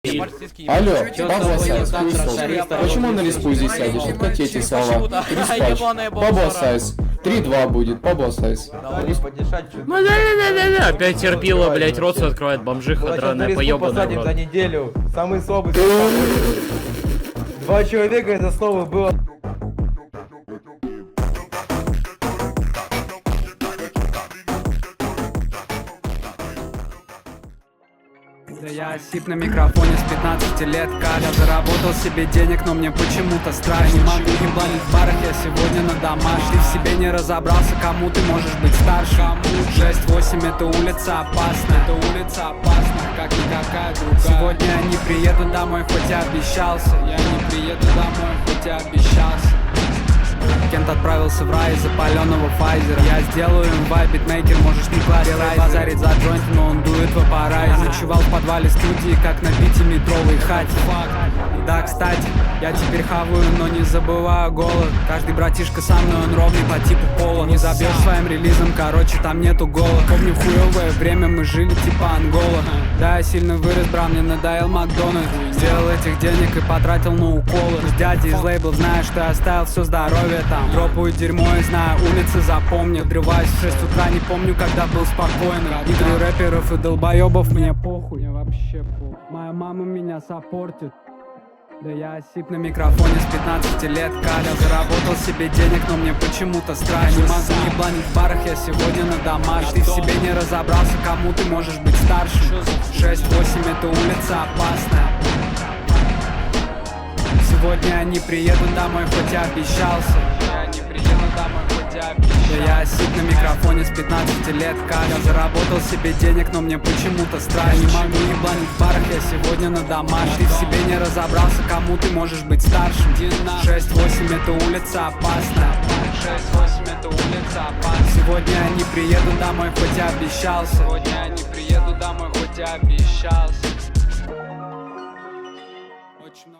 Алло, Бабосайз, почему на респу здесь сядешь? Откати эти слова. Респач. Бабосайз. 3-2 будет, Бабосайз. Ну да-да-да-да-да. Опять терпила, блять, рот свой открывает, бомжиха драная, поёбаная в рот. За неделю. Самый слабый. 2 человека это слово было. Да я осип на микрофоне с 15 лет, Каля заработал себе денег, но мне почему-то страшно. Не могу ебанить в барах, я сегодня на домаш. Ты в себе не разобрался, кому ты можешь быть старше. 6-8 это улица опасная, как никакая другая. Сегодня я не приеду домой, хоть и обещался. Я не приеду домой, хоть и обещался. Кент отправился в рай из запаленного файзера. Я сделаю инвайт, битмейкер, можешь не класть рай. Базарить за джойнт, но он дует в аппарате. Ночевал в подвале студии, как на 5-метровой хате. Да, кстати, я теперь хаваю, но не забываю голод. Каждый братишка со мной, он ровный по типу пола. Не забьешь своим релизом, короче, там нету гола. Помню хуёвое время, мы жили типа Ангола. Да, я сильно вырос, бра, мне надоел Макдональдс. Сделал этих денег и потратил на уколы. С дяди из лейблов, знаешь, что я оставил все здоровье там. Дропаю дерьмо и знаю, улицы запомню. Отрываюсь в 6 утра, не помню, когда был спокойным. Игры рэперов и долбоебов, мне похуй. Мне вообще похуй. Моя мама меня саппортит. Да я осип на микрофоне с 15 лет, Каля заработал себе денег, но мне почему-то страшно. Не могу ебланить в барах, я сегодня на домаш. Ты в себе не разобрался, кому ты можешь быть старше. 6-8 это улица опасная. Сегодня я не приеду домой, хоть и обещался. Я не приеду домой, хоть и обещался. Да я осип на микрофоне с 15 лет, Каля заработал себе денег, но мне почему-то страшно. Не могу ебланить в барах, я сегодня на домаш. Ты в себе не разобрался, кому ты можешь быть старшим. 6-8 это улица опасная. 6-8 это улица опасная. Сегодня я не приеду домой, хоть и обещался. Сегодня я не приеду домой, хоть и обещался. Очень много.